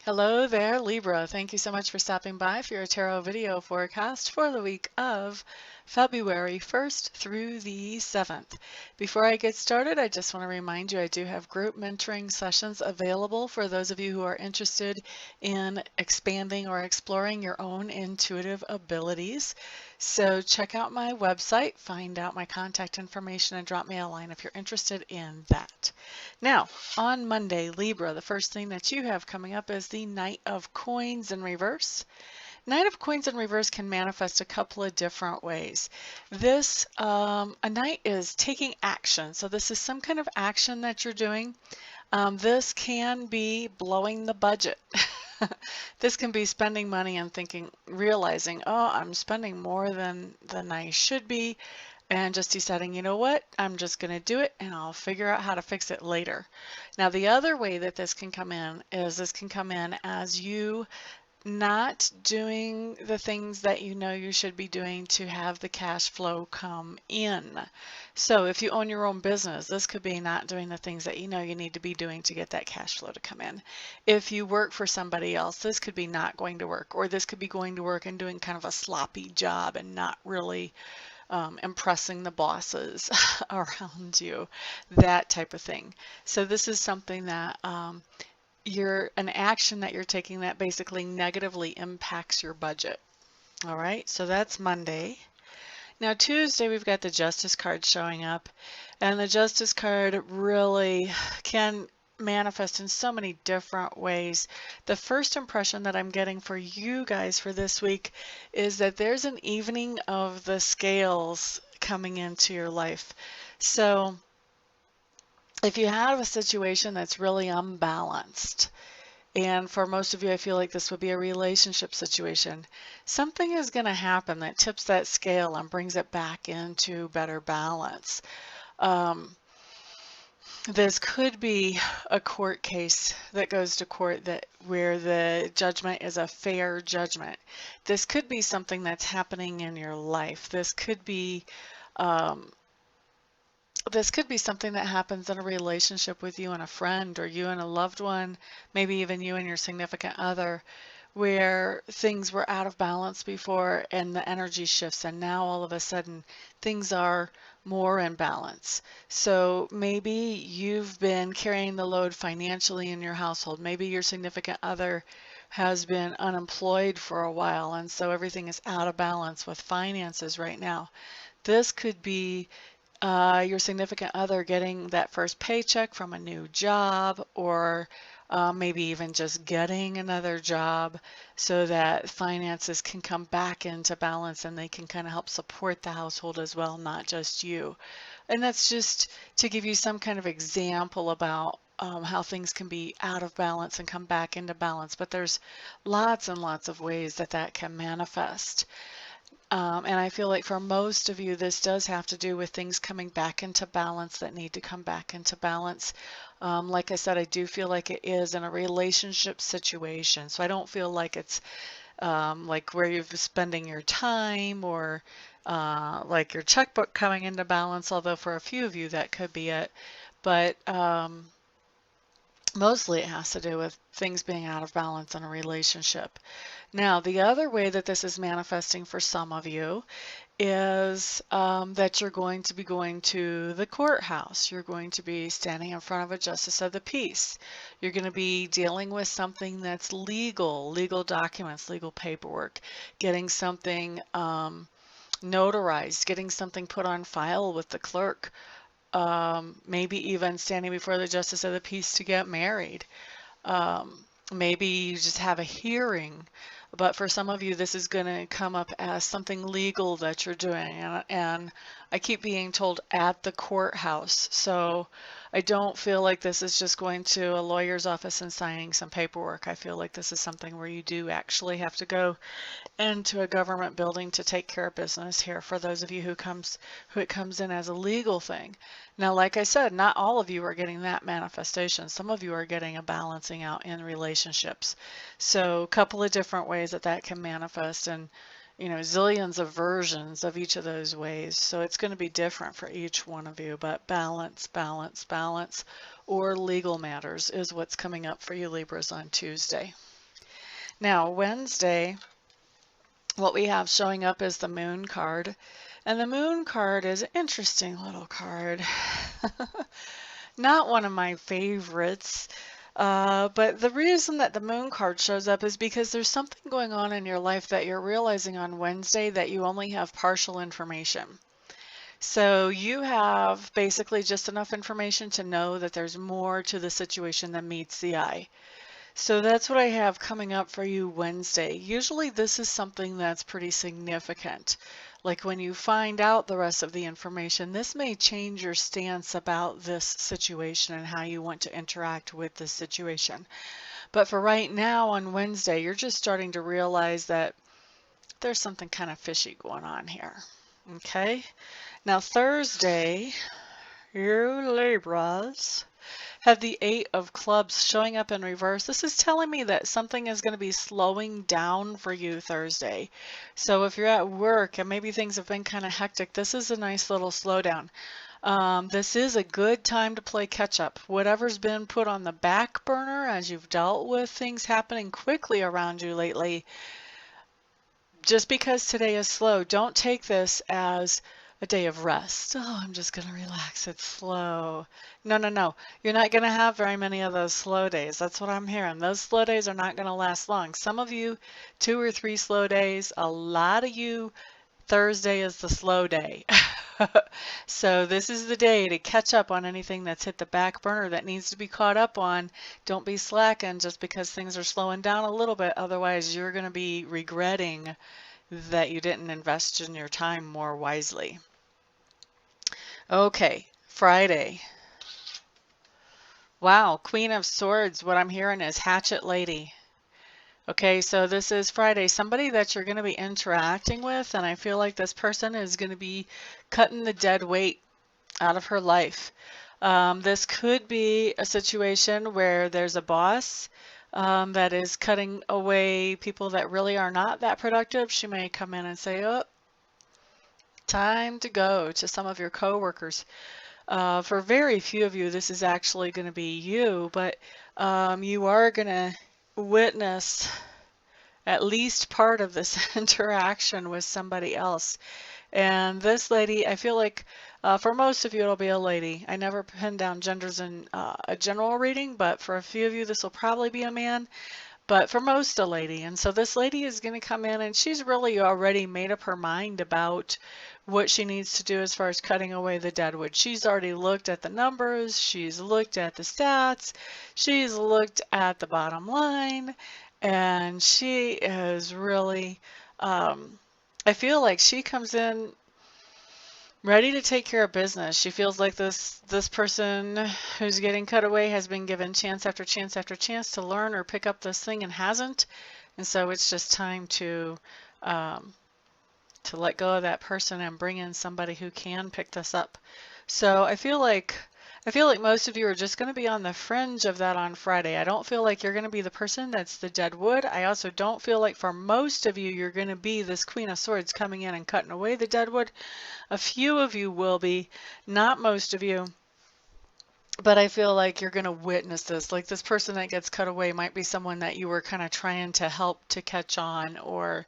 Hello there, Libra. Thank you so much for stopping by for your tarot video forecast for the week of February 1st through the 7th. Before I get started, I just want to remind you I do have group mentoring sessions available for those of you who are interested in expanding or exploring your own intuitive abilities. So check out my website, find out my contact information, and drop me a line if you're interested in that. Now, on Monday, Libra, the first thing that you have coming up is the Knight of Coins in reverse. Knight of Coins in reverse can manifest a couple of different ways. A knight is taking action. So this is some kind of action that you're doing. This can be blowing the budget. This can be spending money and realizing, oh, I'm spending more than I should be, and just deciding, you know what, I'm just going to do it and I'll figure out how to fix it later. Now, the other way that this can come in is this can come in as you not doing the things that you know you should be doing to have the cash flow come in. So if you own your own business, this could be not doing the things that you know you need to be doing to get that cash flow to come in. If you work for somebody else, this could be not going to work, or this could be going to work and doing kind of a sloppy job and not really impressing the bosses around you, that type of thing. So this is something that an action that you're taking that basically negatively impacts your budget. All right, so that's Monday. Now Tuesday, we've got the Justice card showing up, and the Justice card really can manifest in so many different ways. The first impression that I'm getting for you guys for this week is that there's an evening of the scales coming into your life. So if you have a situation that's really unbalanced, and for most of you, I feel like this would be a relationship situation, something is going to happen that tips that scale and brings it back into better balance. This could be a court case that goes to court where the judgment is a fair judgment. This could be something that's happening in your life. This could be something that happens in a relationship with you and a friend, or you and a loved one, maybe even you and your significant other, where things were out of balance before and the energy shifts, and now all of a sudden things are more in balance. So maybe you've been carrying the load financially in your household. Maybe your significant other has been unemployed for a while, and so everything is out of balance with finances right now. This could be your significant other getting that first paycheck from a new job, or maybe even just getting another job, so that finances can come back into balance and they can kind of help support the household as well, not just you. And that's just to give you some kind of example about how things can be out of balance and come back into balance. But there's lots and lots of ways that that can manifest. And I feel like for most of you, this does have to do with things coming back into balance that need to come back into balance. Like I said, I do feel like it is in a relationship situation. So I don't feel like it's like where you're spending your time, or like your checkbook coming into balance, although for a few of you that could be it. But mostly it has to do with things being out of balance in a relationship. Now, the other way that this is manifesting for some of you is that you're going to be going to the courthouse. You're going to be standing in front of a justice of the peace. You're going to be dealing with something that's legal documents, legal paperwork, getting something notarized, getting something put on file with the clerk, maybe even standing before the justice of the peace to get married. Maybe you just have a hearing, but for some of you, this is going to come up as something legal that you're doing. And I keep being told at the courthouse. So I don't feel like this is just going to a lawyer's office and signing some paperwork. I feel like this is something where you do actually have to go into a government building to take care of business here, for those of you who it comes in as a legal thing. Now, like I said, not all of you are getting that manifestation. Some of you are getting a balancing out in relationships. So a couple of different ways that that can manifest, and zillions of versions of each of those ways. So it's going to be different for each one of you, but balance, balance, balance, or legal matters is what's coming up for you Libras on Tuesday. Now, Wednesday, what we have showing up is the Moon card. And the Moon card is an interesting little card. Not one of my favorites. But the reason that the Moon card shows up is because there's something going on in your life that you're realizing on Wednesday that you only have partial information. So you have basically just enough information to know that there's more to the situation than meets the eye. So that's what I have coming up for you Wednesday. Usually this is something that's pretty significant. Like when you find out the rest of the information, this may change your stance about this situation and how you want to interact with this situation. But for right now on Wednesday, you're just starting to realize that there's something kind of fishy going on here. Okay? Now Thursday, you Libras have the 8 of clubs showing up in reverse. This is telling me that something is going to be slowing down for you Thursday. So if you're at work and maybe things have been kind of hectic, this is a nice little slowdown. This is a good time to play catch up. Whatever's been put on the back burner as you've dealt with things happening quickly around you lately, just because today is slow, don't take this as a day of rest. Oh, I'm just going to relax. It's slow. No, no, no. You're not going to have very many of those slow days. That's what I'm hearing. Those slow days are not going to last long. Some of you, 2 or 3 slow days. A lot of you, Thursday is the slow day. So this is the day to catch up on anything that's hit the back burner that needs to be caught up on. Don't be slacking just because things are slowing down a little bit. Otherwise, you're going to be regretting that you didn't invest in your time more wisely. Okay, Friday. Wow, Queen of Swords. What I'm hearing is Hatchet Lady. Okay, so this is Friday. Somebody that you're going to be interacting with, and I feel like this person is going to be cutting the dead weight out of her life. This could be a situation where there's a boss that is cutting away people that really are not that productive. She may come in and say, oh, time to go, to some of your coworkers. For very few of you, this is actually going to be you, but you are going to witness at least part of this interaction with somebody else. And this lady, I feel like for most of you, it'll be a lady. I never pin down genders in a general reading, but for a few of you, this will probably be a man. But for most, a lady. And so this lady is going to come in and she's really already made up her mind about what she needs to do as far as cutting away the deadwood. She's already looked at the numbers. She's looked at the stats. She's looked at the bottom line. And she is really, I feel like she comes in ready to take care of business. She feels like this person who's getting cut away has been given chance after chance after chance to learn or pick up this thing and hasn't. And so it's just time to let go of that person and bring in somebody who can pick this up. So I feel like most of you are just going to be on the fringe of that on Friday. I don't feel like you're going to be the person that's the dead wood. I also don't feel like for most of you, you're going to be this Queen of Swords coming in and cutting away the dead wood. A few of you will be, not most of you. But I feel like you're going to witness this. Like this person that gets cut away might be someone that you were kind of trying to help to catch on, or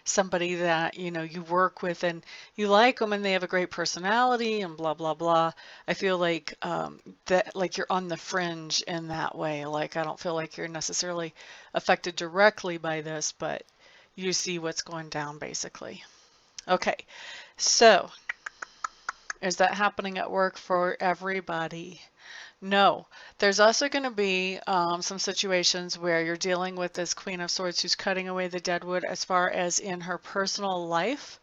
somebody that you work with and you like them and they have a great personality and blah blah blah. I feel like that like you're on the fringe in that way. Like I don't feel like you're necessarily affected directly by this, but you see what's going down basically. Okay, so is that happening at work for everybody? No. There's also going to be some situations where you're dealing with this Queen of Swords who's cutting away the deadwood as far as in her personal life.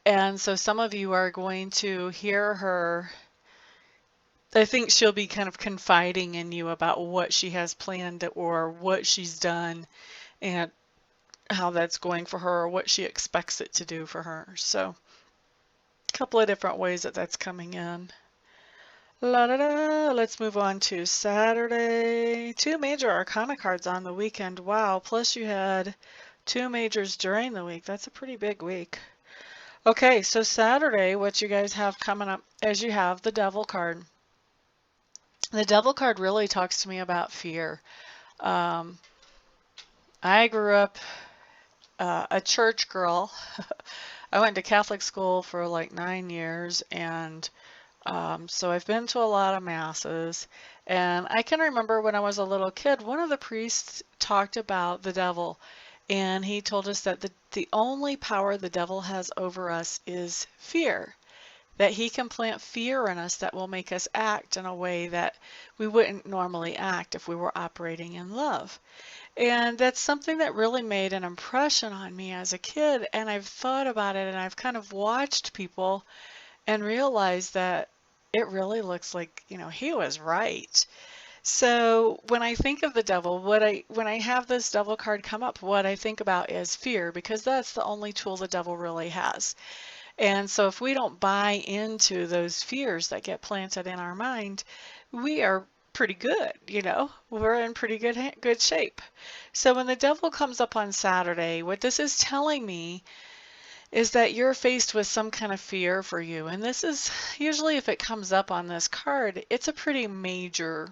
And so some of you are going to hear her, I think she'll be kind of confiding in you about what she has planned or what she's done and how that's going for her or what she expects it to do for her. So a couple of different ways that that's coming in. La da da. Let's move on to Saturday. 2 major arcana cards on the weekend. Wow. Plus you had 2 majors during the week. That's a pretty big week. Okay, so Saturday, what you guys have coming up is you have the Devil card. The Devil card really talks to me about fear. I I grew up a church girl. I went to Catholic school for like 9 years, and so I've been to a lot of masses. And I can remember when I was a little kid, one of the priests talked about the devil, and he told us that the only power the devil has over us is fear. That he can plant fear in us that will make us act in a way that we wouldn't normally act if we were operating in love. And that's something that really made an impression on me as a kid. And I've thought about it, and I've kind of watched people and realized that it really looks like, he was right. So when I think of the devil, when I have this devil card come up, what I think about is fear, because that's the only tool the devil really has. And so if we don't buy into those fears that get planted in our mind, we are pretty good, we're in pretty good shape. So when the devil comes up on Saturday, what this is telling me is that you're faced with some kind of fear for you. And this is usually, if it comes up on this card, it's a pretty major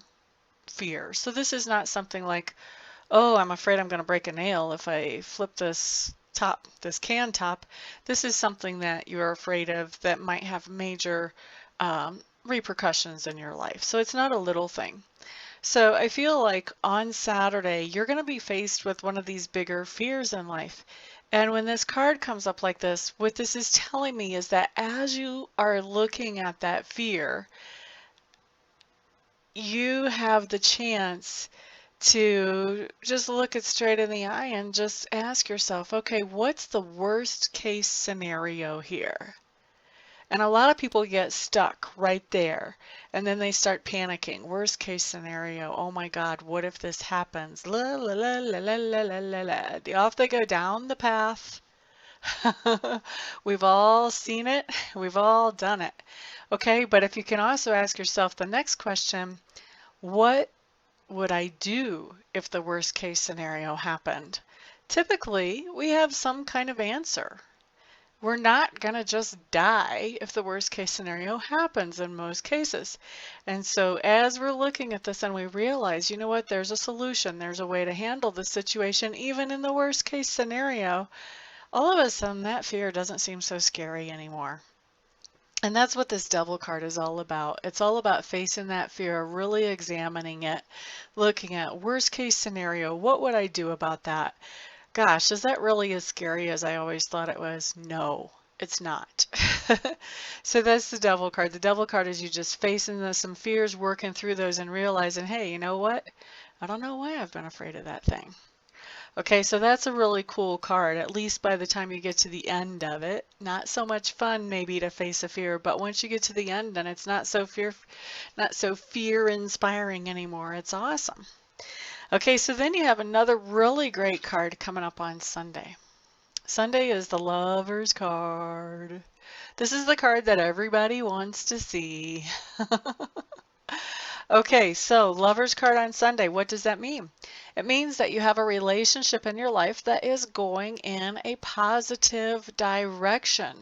fear. So this is not something like, oh, I'm afraid I'm going to break a nail if I flip this can top. This is something that you're afraid of that might have major repercussions in your life. So it's not a little thing. So I feel like on Saturday, you're going to be faced with one of these bigger fears in life. And when this card comes up like this, what this is telling me is that as you are looking at that fear, you have the chance to just look it straight in the eye and just ask yourself, okay, what's the worst case scenario here? And a lot of people get stuck right there, and then they start panicking. Worst case scenario, oh my God, what if this happens? La la la la la la la la la. Off they go down the path. We've all seen it. We've all done it. Okay, but if you can also ask yourself the next question, what would I do if the worst case scenario happened? Typically, we have some kind of answer. We're not going to just die if the worst case scenario happens in most cases. And so as we're looking at this and we realize, you know what, there's a solution, there's a way to handle the situation, even in the worst case scenario, all of a sudden that fear doesn't seem so scary anymore. And that's what this devil card is all about. It's all about facing that fear, really examining it, looking at worst case scenario, what would I do about that? Gosh, is that really as scary as I always thought it was? No, it's not. So that's the devil card. The devil card is you just facing some fears, working through those and realizing, hey, you know what? I don't know why I've been afraid of that thing. Okay, so that's a really cool card, at least by the time you get to the end of it. Not so much fun maybe to face a fear, but once you get to the end and it's not so fear inspiring anymore, it's awesome. Okay, so then you have another really great card coming up on Sunday. Sunday is the Lover's card. This is the card that everybody wants to see. Okay, so Lover's card on Sunday, what does that mean? It means that you have a relationship in your life that is going in a positive direction.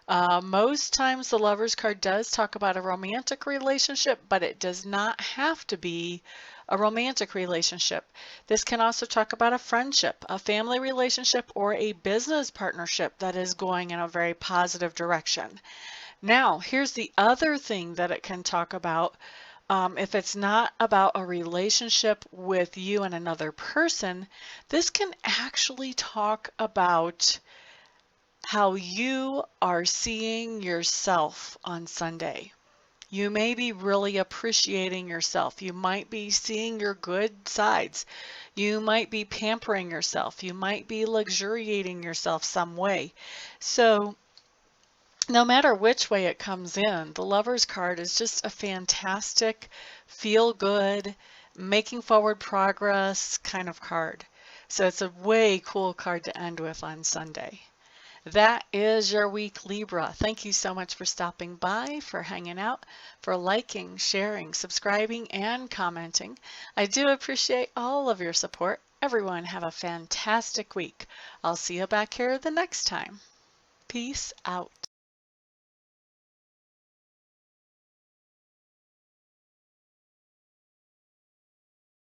Most times the Lover's card does talk about a romantic relationship, but it does not have to be a romantic relationship. This can also talk about a friendship, a family relationship, or a business partnership that is going in a very positive direction. Now, here's the other thing that it can talk about. If it's not about a relationship with you and another person, this can actually talk about how you are seeing yourself on Sunday. You may be really appreciating yourself. You might be seeing your good sides. You might be pampering yourself. You might be luxuriating yourself some way. So no matter which way it comes in, the Lover's card is just a fantastic, feel good, making forward progress kind of card. So it's a way cool card to end with on Sunday. That is your week, Libra. Thank you so much for stopping by, for hanging out, for liking, sharing, subscribing, and commenting. I do appreciate all of your support. Everyone have a fantastic week. I'll see you back here the next time. Peace out.